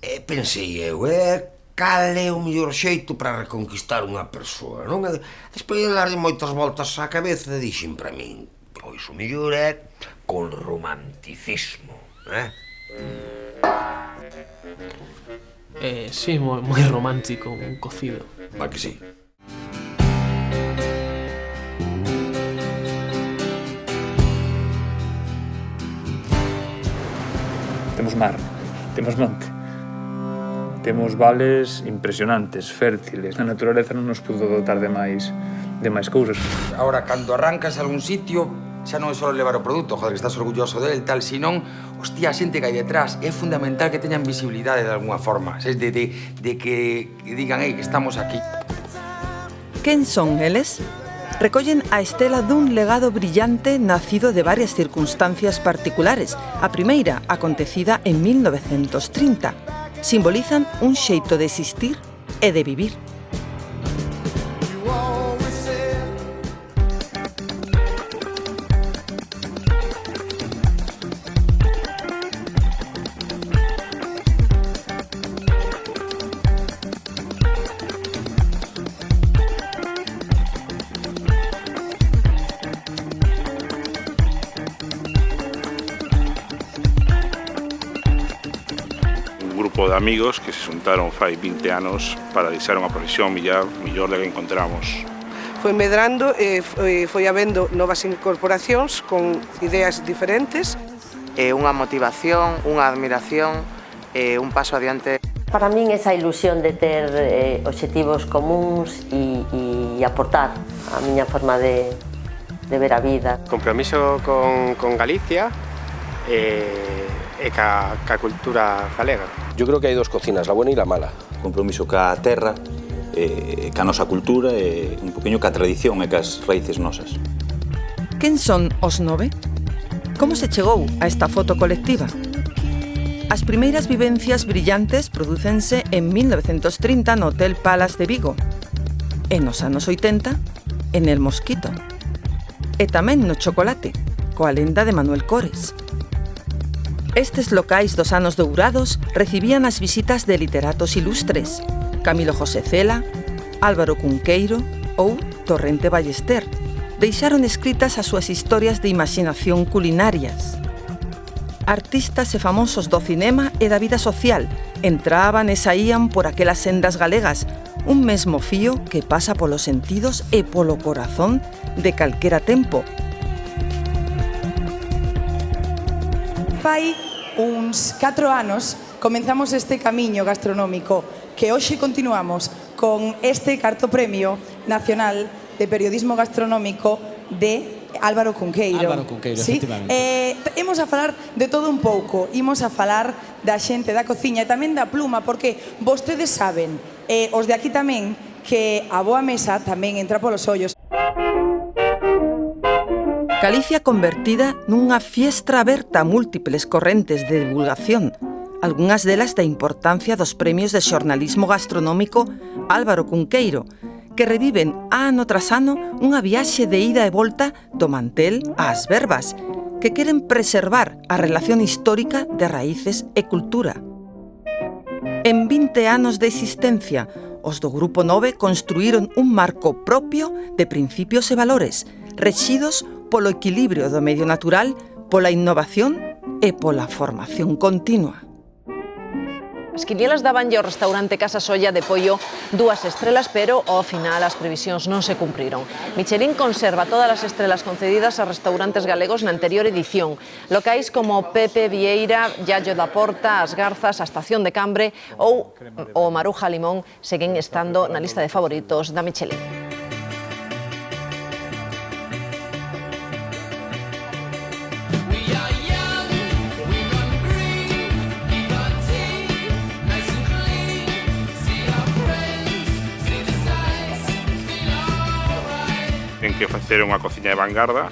E pensei eu, cal é o mellor xeito para reconquistar unha persoa, non? Despois de darlle moitas voltas á cabeza, dixen para min, pois o mellor é con romanticismo, Sí, moi romántico, un cocido. Va que sí? Temos mar, temos monte, temos vales impresionantes, fértiles. A naturaleza non nos pudo dotar de máis cousas. Ahora, cando arrancas a algún sitio, xa non é só levar o produto, joder, que estás orgulloso del, tal, senón, hostia, a xente que hai detrás, é fundamental que teñan visibilidade de alguna forma, de que digan, que estamos aquí. Quen son eles? Recollen a estela dun legado brillante nacido de varias circunstancias particulares. A primeira, acontecida en 1930. Simbolizan un xeito de existir e de vivir. De amigos que se xuntaron fai 20 anos para deixar unha profesión millor da que encontramos. Foi medrando e foi habendo novas incorporacións con ideas diferentes. Unha motivación, unha admiración e un paso adiante. Para min esa ilusión de ter obxectivos comuns e aportar a miña forma de ver a vida. Compromiso con Galicia e ca cultura galega. Yo creo que hai dos cocinas, la buena e la mala. Compromiso ca terra, ca nosa cultura e un poquinho ca tradición e cas raíces nosas. Quen son os 9? Como se chegou a esta foto colectiva? As primeiras vivencias brillantes prodúcense en 1930 no Hotel Palace de Vigo. E nos anos 80, en El Mosquito. E tamén no Chocolate, coa lenda de Manuel Cores. Estes locais dos anos dourados recibían as visitas de literatos ilustres, Camilo José Cela, Álvaro Cunqueiro ou Torrente Ballester. Deixaron escritas as súas historias de imaxinación culinarias. Artistas e famosos do cinema e da vida social entraban e saían por aquelas sendas galegas, un mesmo fío que pasa polos sentidos e polo corazón de calquera tempo. Fai uns 4 anos comenzamos este camiño gastronómico que hoxe continuamos con este cuarto premio nacional de periodismo gastronómico de Álvaro Cunqueiro. Álvaro Cunqueiro, ¿sí? efectivamente. Imos a falar de todo un pouco, imos a falar da xente da cociña e tamén da pluma, porque vostedes saben, os de aquí tamén, que a boa mesa tamén entra polos ollos. Galicia convertida nunha fiestra aberta a múltiples correntes de divulgación, algunhas delas da importancia dos premios de xornalismo gastronómico Álvaro Cunqueiro, que reviven ano tras ano unha viaxe de ida e volta do mantel ás verbas, que queren preservar a relación histórica de raíces e cultura. En 20 anos de existencia, os do Grupo 9 construíron un marco propio de principios e valores, rexidos polo equilibrio do medio natural, pola innovación e pola formación continua. As quinielas dabanlle ao restaurante Casa Solla de Pollo 2 estrelas, pero ao final as previsións non se cumpriron. Michelin conserva todas as estrelas concedidas a restaurantes galegos na anterior edición. Locais como Pepe Vieira, Yayo da Porta, As Garzas, a Estación de Cambre ou o Maruja Limón seguen estando na lista de favoritos da Michelin. Ten que facer unha cociña de vanguarda.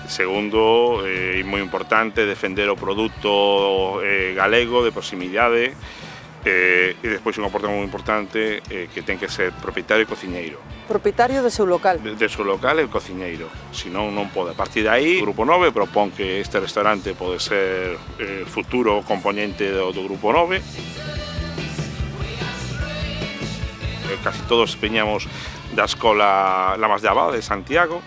Segundo, é moi importante defender o produto galego de proximidade e despois unha parte moi importante que ten que ser propietario e cociñeiro. Propietario do seu local. Do seu local e o cociñeiro, senón non pode. A partir de aí, o Grupo 9 propón que este restaurante pode ser futuro componente do Grupo 9. casi todos veñamos da escola Lamas de Abade de Santiago.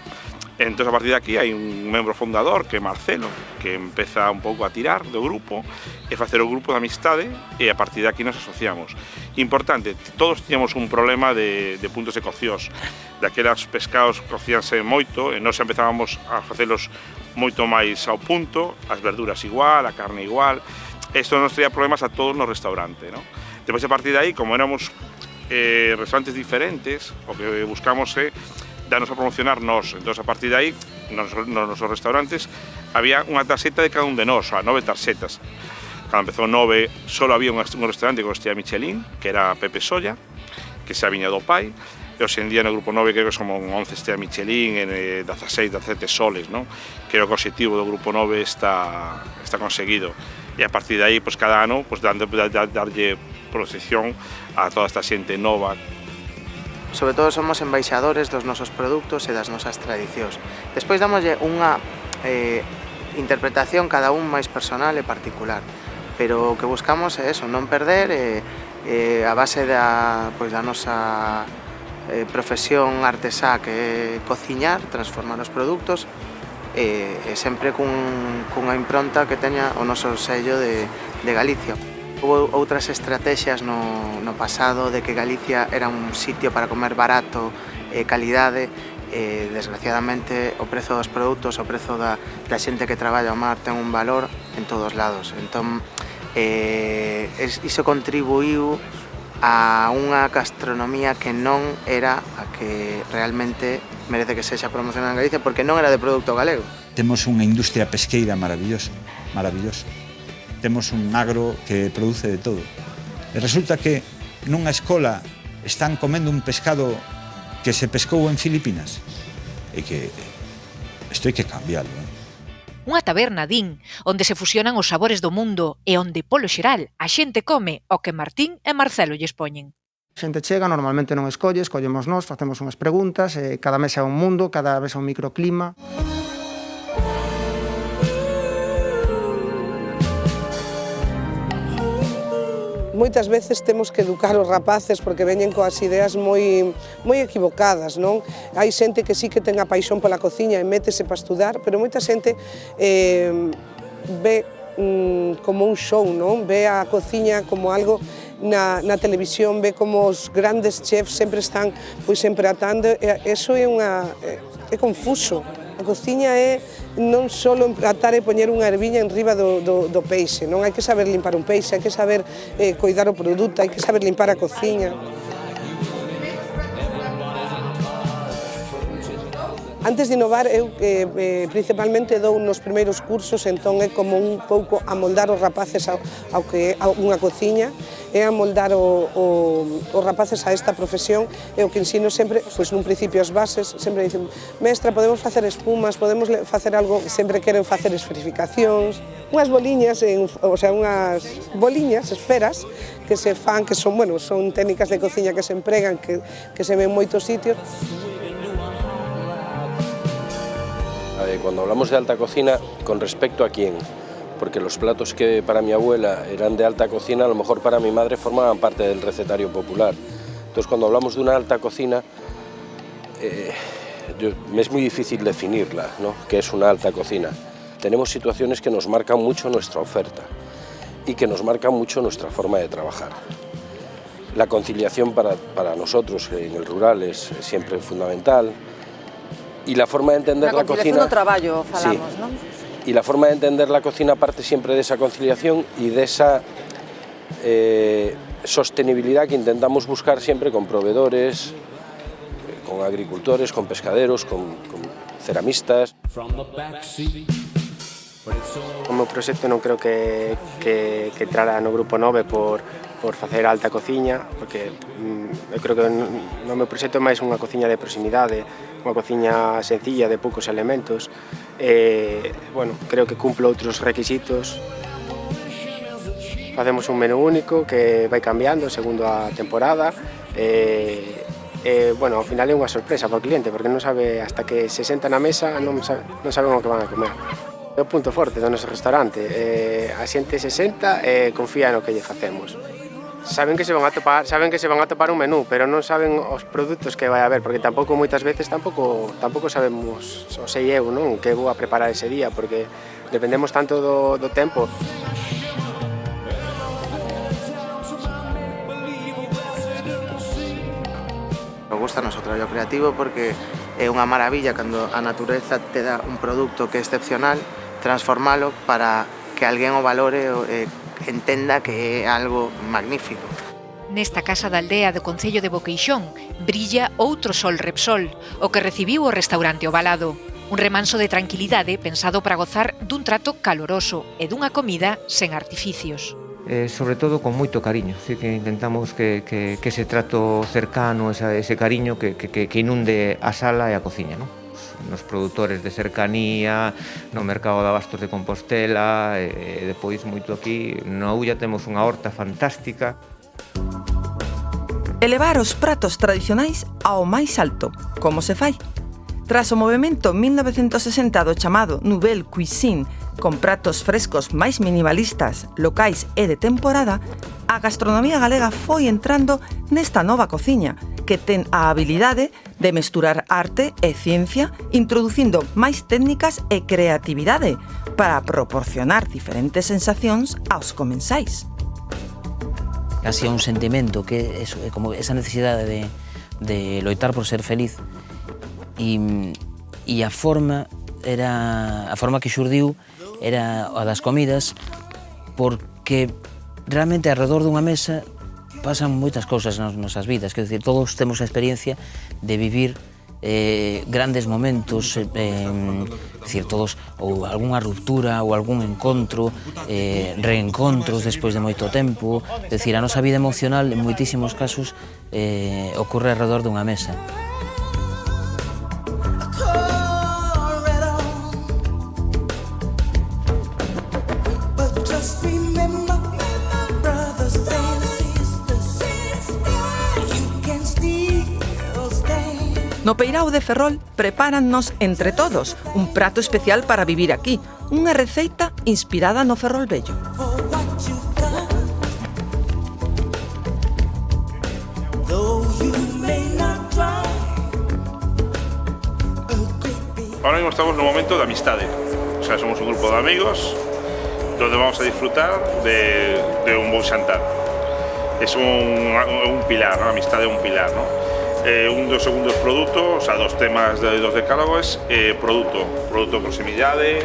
Entón, a partir de aquí, hai un membro fundador, que é Marcelo, que empeza un pouco a tirar do grupo e facer o grupo de amistade, e a partir de aquí nos asociamos. Importante, todos tiñamos un problema de puntos de coccións. Daquelas pescados cocíanse moito, e nós empezábamos a facelos moito máis ao punto, as verduras igual, a carne igual. Isto nos traía problemas a todos no restaurante, ¿no? Depois, a partir de aí, como éramos restaurantes diferentes, o que buscamos é danos a promocionar nós. Entón, a partir de aí, nos nosos restaurantes, había unha tarxeta de cada un de nós, 9 tarxetas. Cando empezou 9, só había un restaurante con estrella Michelin, que era Pepe Solla, que se a viña do pai, e hoxe en día no Grupo 9 creo que somos 11 estrella Michelin, en 16, 17 soles, non? Creo que o objetivo do Grupo 9 está conseguido. E a partir de aí, pues, cada ano, pues, darlle protección a toda esta xente nova. Sobre todo somos embaixadores dos nosos produtos e das nosas tradicións. Despois damoslle unha interpretación cada un máis personal e particular, pero o que buscamos é eso, non perder a base da nosa profesión artesá, que é cociñar, transformar os produtos, e sempre cunha impronta que teña o noso sello de Galicia. Houve outras estrategias no pasado de que Galicia era un sitio para comer barato e calidade. Desgraciadamente, o prezo dos produtos, o prezo da xente que traballa ao mar ten un valor en todos lados. Entón, iso contribuiu a unha gastronomía que non era a que realmente merece que sexa promocionada en Galicia, porque non era de produto galego. Temos unha industria pesqueira maravillosa, maravillosa. Temos un agro que produce de todo. E resulta que nunha escola están comendo un pescado que se pescou en Filipinas. E que isto hai que cambiarlo. Unha taberna, din, onde se fusionan os sabores do mundo e onde, polo xeral, a xente come o que Martín e Marcelo lles poñen. A xente chega, normalmente non escolle, escollemos nós, facemos unhas preguntas, cada mesa é un mundo, cada mesa é un microclima. Moitas veces temos que educar os rapaces porque veñen coas ideas moi equivocadas, non? Hai xente que sí que ten a paixón pola cociña e métese para estudar, pero moita xente ve como un show, non? Ve a cociña como algo na televisión, ve como os grandes chefs sempre están empratando, e iso é confuso. A cociña é non só empratar e poñer unha erviña en riba do peixe, non? Hai que saber limpar un peixe, hai que saber coidar o produto, hai que saber limpar a cociña. Antes de innovar, eu principalmente dou nos primeiros cursos, entón é como un pouco amoldar os rapaces ao que é unha cociña, é amoldar os rapaces a esta profesión, e o que ensino sempre, nun principio as bases, sempre dicen, mestra, podemos facer espumas, podemos facer algo, sempre queren facer esferificacións, unhas boliñas, unhas boliñas, esferas, que se fan, que son técnicas de cociña que se empregan, que se ven en moitos sitios. Cuando hablamos de alta cocina, ¿con respecto a quién? Porque los platos que para mi abuela eran de alta cocina, a lo mejor para mi madre formaban parte del recetario popular. Entonces, cuando hablamos de una alta cocina, es muy difícil definirla, ¿no? ¿Qué es una alta cocina? Tenemos situaciones que nos marcan mucho nuestra oferta y que nos marcan mucho nuestra forma de trabajar. La conciliación para nosotros en el rural es siempre fundamental. Y la forma de entender la cocina... do traballo falamos, sí. Non? Y la forma de entender la cocina parte siempre de esa conciliación y de esa sostenibilidad que intentamos buscar siempre con proveedores, con agricultores, con pescaderos, con ceramistas. O meu proxecto non creo que entrara no Grupo 9 por facer alta cociña, porque eu creo que no meu proxecto é máis unha cociña de proximidade, unha cociña sencilla, de poucos elementos. Creo que cumplo outros requisitos. Facemos un menú único que vai cambiando segundo a temporada. Ao final é unha sorpresa para o cliente, porque non sabe, hasta que se senta na mesa, non saben o que van a comer. É o punto forte do noso restaurante. A xente se senta e confía no que lle facemos. saben que se van a topar un menú, pero non saben os produtos que vai haber, porque tampouco moitas veces tampouco sabemos, o sei eu, non, que vou a preparar ese día, porque dependemos tanto do tempo. Me gusta o traballo creativo porque é unha maravilla cando a natureza te dá un produto que é excepcional, transformalo para que alguén o valore e entenda que é algo magnífico. Nesta casa da aldea do Concello de Boqueixón brilla outro sol Repsol, o que recibiu o restaurante O Valado. Un remanso de tranquilidade pensado para gozar dun trato caloroso e dunha comida sen artificios. Sobre todo con moito cariño, así que intentamos que ese trato cercano, ese cariño que inunde a sala e a cociña, non? Nos produtores de cercanía, no mercado de abastos de Compostela, e depois moito aquí. Na Ulla temos unha horta fantástica. Elevar os pratos tradicionais ao máis alto, como se fai? Tras o movimento 1960 do chamado Nouvelle Cuisine, con pratos frescos máis minimalistas, locais e de temporada, a gastronomía galega foi entrando nesta nova cociña, que ten a habilidade de mesturar arte e ciencia, introducindo máis técnicas e creatividade para proporcionar diferentes sensacións aos comensais. Así é un sentimento que é como esa necesidade de loitar por ser feliz e a forma que xurdiu era a das comidas, porque realmente alrededor dunha mesa pasan moitas cousas nas nosas vidas, quer dizer, todos temos a experiencia de vivir grandes momentos, decir, todos, ou algunha ruptura ou algún encontro, reencontros despois de moito tempo, decir, a nosa vida emocional en moitísimos casos ocorre alrededor dunha mesa. No Peirao de Ferrol prepárannos entre todos un prato especial para vivir aquí, unha receita inspirada no Ferrol Vello. Ahora mismo estamos en un momento de amistade, o sea, somos un grupo de amigos donde vamos a disfrutar de un bon xantar. Es un pilar, ¿no? A amistade é un pilar, ¿no? Un dos segundos produtos, o sea, dos temas dos decálogos, produto proximidade,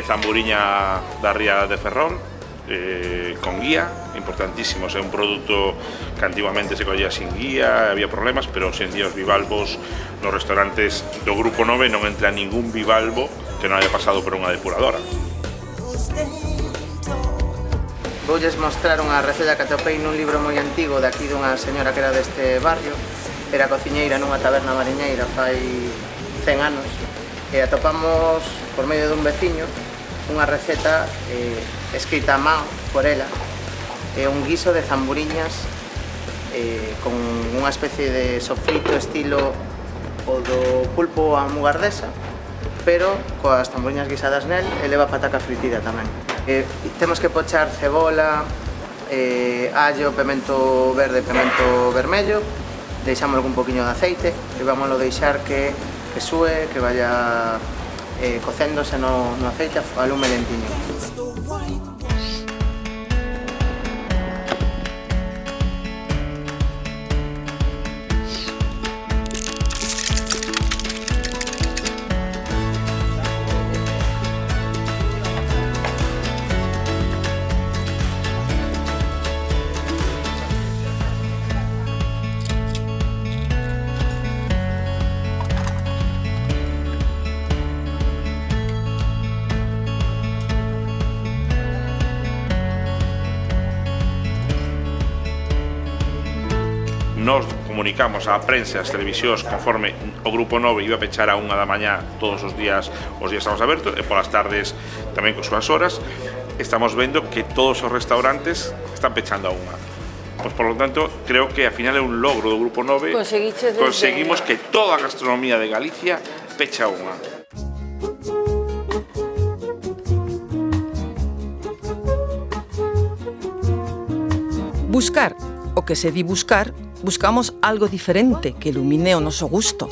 zamburiña da ría de Ferrol, con guía, importantísimo, é un produto que antiguamente se collía sin guía, había problemas, pero hoxe en día os bivalvos nos restaurantes do Grupo 9 non entra ningún bivalvo que non haya pasado por unha depuradora. Voulles mostrar unha receta que atopei nun libro moi antigo de aquí dunha señora que era deste barrio. Era cociñeira nunha taberna mariñeira fai 100 anos e atopamos por medio dun veciño unha receta escrita a mão por ela, un guiso de zamburiñas con unha especie de sofrito estilo o do pulpo a mugardesa, pero coas zamburiñas guisadas nel e leva pataca fritida tamén. Temos que pochar cebola, allo, pemento verde e pemento vermello, deixámoslo un poquinho de aceite e vámoslo deixar que sue, que vaya cocéndose no aceite a lume lentiño. Nos comunicamos á prensa e ás televisións conforme o Grupo 9 iba a pechar a 1 da mañá todos os días estamos abertos e polas tardes tamén con súas horas. Estamos vendo que todos os restaurantes están pechando a 1. Pois, por lo tanto, creo que ao final é un logro do Grupo 9. Conseguimos que toda a gastronomía de Galicia pecha a 1. Buscar o que se di buscar, buscamos algo diferente que ilumine o noso gusto.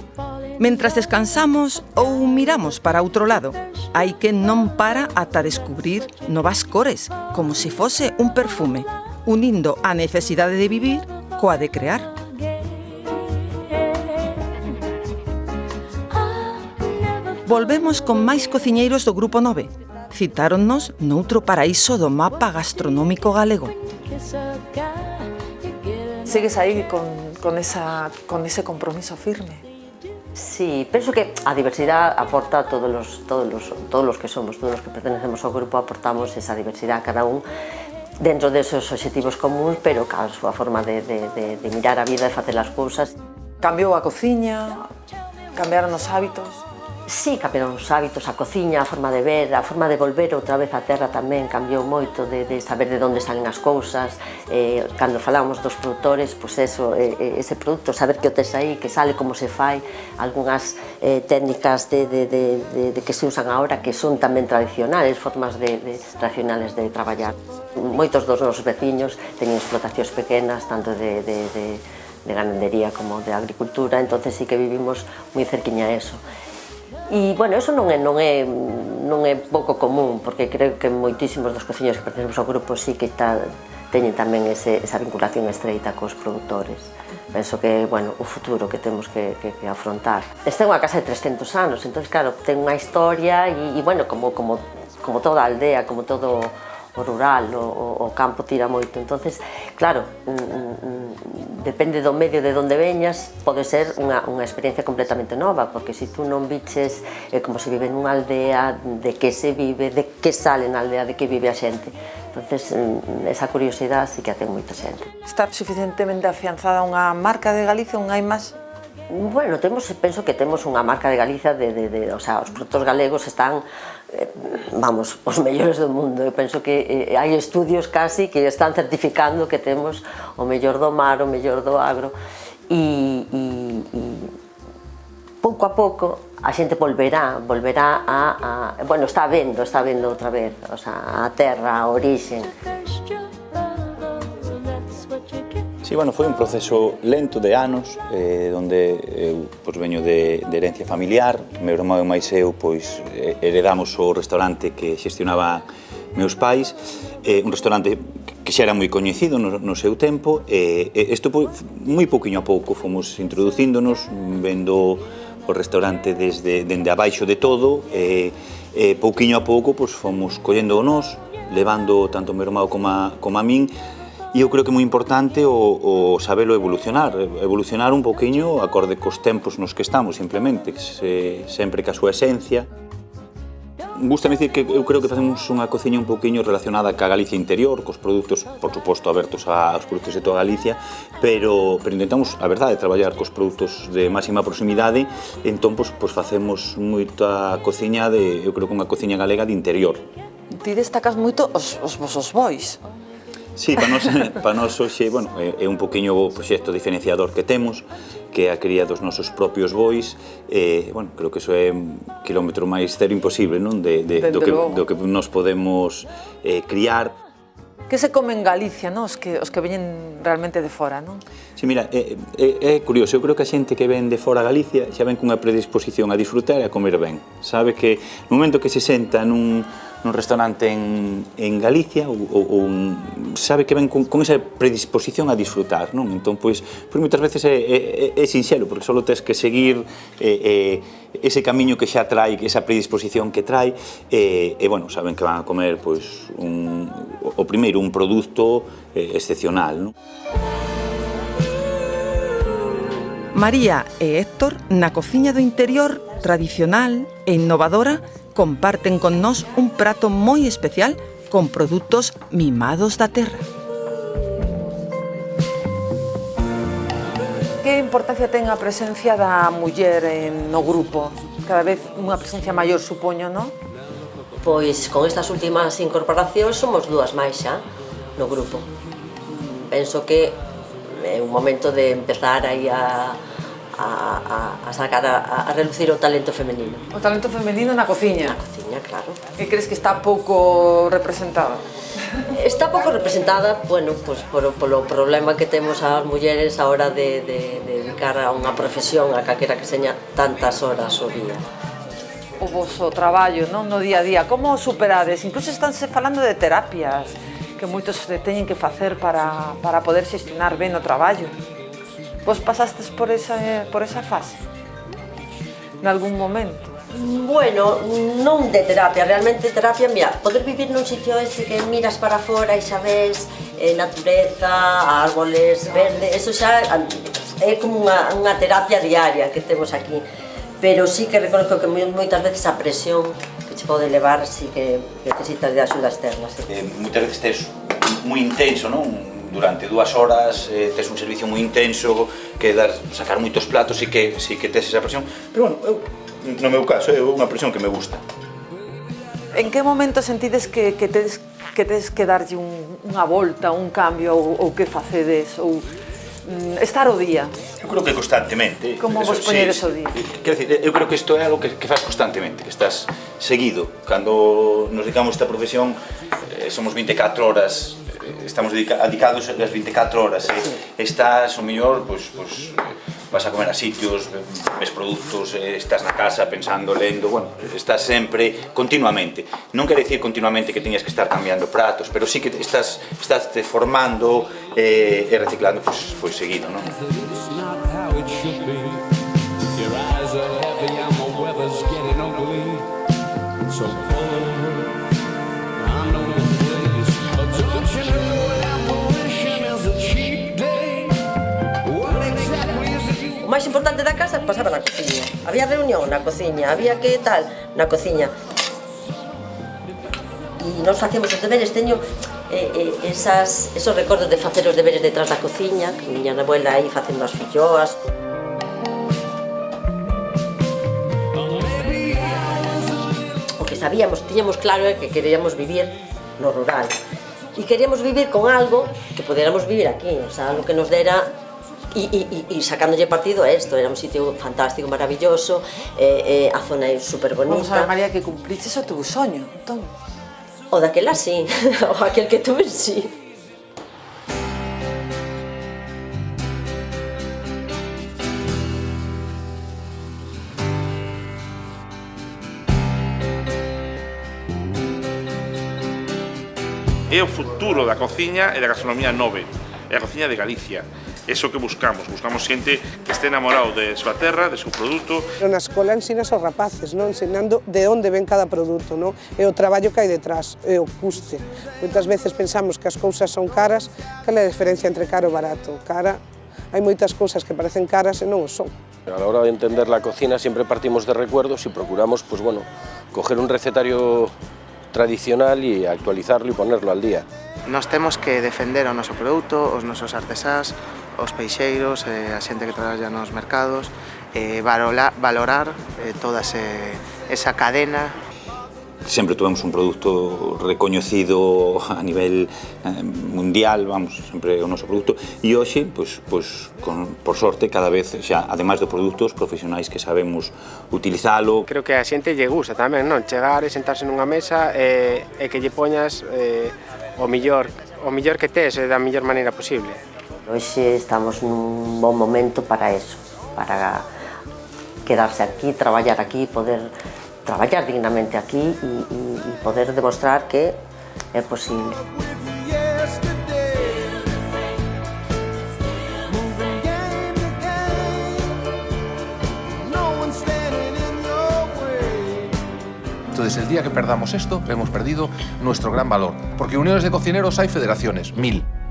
Mentras descansamos ou miramos para outro lado, hai que non para ata descubrir novas cores, como se fose un perfume, unindo a necesidade de vivir coa de crear. Volvemos con máis cociñeiros do Grupo 9. Citáronnos noutro paraíso do mapa gastronómico galego. Sigues aí con ese compromiso firme? Sí, penso que a diversidade aporta todos los que somos, todos los que pertenecemos ao grupo aportamos esa diversidade, cada un dentro desos obxectivos comuns, pero cada súa forma de mirar a vida e facer as cousas. Cambiou a cociña, cambiaron os hábitos? Sí, cambiaron os hábitos, a cociña, a forma de ver, a forma de volver outra vez á terra tamén cambiou moito, de saber de onde salen as cousas. Cando falamos dos produtores, pois eso, ese produto, saber que o tes aí, que sale, como se fai, algunhas técnicas que se usan agora que son tamén tradicionales, formas tradicionales de traballar. Moitos dos nosos veciños teñen explotacións pequenas, tanto de ganadería como de agricultura, entonces sí que vivimos moi cerquiña a eso. E, bueno, eso non é pouco común, porque creo que moitísimos dos cociños que pertencemos ao grupo sí que teñen tamén esa vinculación estreita cos produtores. Penso que, bueno, o futuro que temos que afrontar. Esta é unha casa de 300 anos, entón, claro, ten unha historia e, bueno, como toda a aldea, como todo o rural, o campo tira moito. Entonces, claro, depende do medio de onde veñas, pode ser unha experiencia completamente nova, porque se tú non biches como se vive nunha aldea, de que se vive, de que sale na aldea, de que vive a xente. Entonces, esa curiosidade sí que a ten moita xente. Está suficientemente afianzada unha marca de Galicia, un hai máis? Bueno, penso que temos unha marca de Galicia, o sea, os produtos galegos están, vamos, os mellores do mundo. Eu penso que hai estudios casi que están certificando que temos o mellor do mar, o mellor do agro, e pouco a pouco a xente volverá a bueno, está vendo outra vez, o sea, a terra, a orixe. Sí, bueno, foi un proceso lento de anos, onde eu veño de herencia familiar, meu irmão e máis eu heredamos o restaurante que xestionaba meus pais, un restaurante que xa era moi coñecido no seu tempo, e isto moi pouquiño a pouco fomos introducíndonos, vendo o restaurante dende abaixo de todo, e pouquiño a pouco fomos collendo o nos, levando tanto o meu irmão como a min. E eu creo que é moi importante o sabelo evolucionar un pouquiño acorde cos tempos nos que estamos, simplemente, sempre ca súa esencia. Gústame dicir que eu creo que facemos unha cociña un pouquiño relacionada ca Galicia interior, cos produtos, por suposto, abertos aos produtos de toda Galicia, pero intentamos, a verdade, traballar cos produtos de máxima proximidade, entón, facemos moita cociña eu creo que unha cociña galega de interior. Ti destacas moito os vosos bois. Sí, para nós hoxe, bueno, é un poquinho o proxecto diferenciador que temos, que é a cría dos nosos propios bois, bueno, creo que iso é un kilómetro máis cero imposible, non? Do que nos podemos criar. Que se come en Galicia, non? Os que veñen realmente de fora, non? Sí, mira, é curioso, eu creo que a xente que ven de fora a Galicia xa ven cunha predisposición a disfrutar e a comer ben. Sabe que no momento que se senta nun restaurante en Galicia sabe que ven con esa predisposición a disfrutar, non? Entón, pois moitas veces é sinxelo, porque só tes que seguir ese camiño que xa trae, esa predisposición que trae, e, bueno, saben que van a comer, pois, o primeiro, un produto excepcional, non? María e Héctor, na cociña do interior, tradicional e innovadora, comparten con nós un prato moi especial con produtos mimados da terra. Que importancia ten a presencia da muller no grupo? Cada vez unha presencia maior, supoño, non? Pois con estas últimas incorporacións somos dúas máis xa no grupo. Penso que é un momento de empezar aí a a sacar a relucir o talento femenino. O talento femenino na cociña? Na cociña, claro. Que crees que está pouco representada? Está pouco representada, bueno, pues polo problema que temos as mulleres a hora de dedicar a unha profesión a calquera que seña tantas horas ao día. O vosso traballo, non, no día a día, como superades? Incluso estánse falando de terapias que moitos teñen que facer para poder xestionar ben o traballo. Vos pasastes por esa fase? Nalgún momento? Bueno, non de terapia, realmente terapia, mira, poder vivir nun sitio ese que miras para fora e xa ves natureza, árboles, verde, eso xa é como unha terapia diaria que temos aquí. Pero sí que reconozco que moitas veces a presión que che pode levar sí que necesitas de axuda externa. Moitas veces tes moi intenso, non? Durante 2 horas tes un servicio moi intenso que sacar moitos platos e que sí que tes esa presión, pero bueno, no meu caso é unha presión que me gusta. En que momento sentides que tedes que darlle unha volta, un cambio ou que facedes ou estar o día? Eu creo que constantemente. Como vos poñedes o día? Quero dicir, eu creo que isto é algo que faz constantemente, que estás seguido. Cando nos dedicamos a esta profesión, somos 24 horas, estamos dedicados as 24 horas. Estás, o mellor, vas a comer a sitios, ves produtos, estás na casa pensando, lendo, bueno, estás sempre, continuamente. Non quere dicir continuamente que teñas que estar cambiando pratos, pero sí que estás te formando e reciclando, pois seguido, non? O máis importante da casa pasaba na cociña. Había reunión na cociña, había que tal na cociña. E nós facíamos os deberes, teño esos recordos de facer os deberes detrás da cociña, que miña abuela aí facendo as filloas. O que sabíamos, tiñamos claro é que queríamos vivir no rural. E queríamos vivir con algo que podéramos vivir aquí, o sea, algo que nos dera e sacándolle partido a isto. Era un sitio fantástico, maravilloso, a zona é super bonita. Vamos a ver, María, que cumpliches o teu soño, entón. O daquela sí, o aquel que tuve sí. É o futuro da cociña e da gastronomía nove, é a cociña de Galicia. Eso que buscamos xente que este enamorado de súa terra, de seu produto. Na escola ensinas aos rapaces, non? Ensinando de onde ven cada produto, non? E o traballo que hai detrás, e o custe. Moitas veces pensamos que as cousas son caras, cal é a diferencia entre caro e barato? Cara, hai moitas cousas que parecen caras e non o son. A la hora de entender la cocina siempre partimos de recuerdos y procuramos, pues bueno, coger un recetario tradicional e actualizarlo e ponerlo al día. Nos temos que defender o noso produto, os nosos artesás, os peixeiros, a xente que traballa nos mercados, valorar toda esa cadena. Sempre tuvemos un produto recoñecido a nivel mundial, vamos, sempre o noso produto, e hoxe, por sorte, cada vez xa, ademais do produto, os profesionais que sabemos utilizalo. Creo que a xente lle gusta tamén, non? Chegar e sentarse nunha mesa e que lle poñas o millor que tes da mellor maneira posible. Hoxe estamos nun bon momento para eso, para quedarse aquí, traballar aquí, poder traballar dignamente aquí e poder demostrar que é posible. Entonces, el día que perdamos esto, hemos perdido nuestro gran valor. Porque uniones de cocineros hay federaciones, 1000.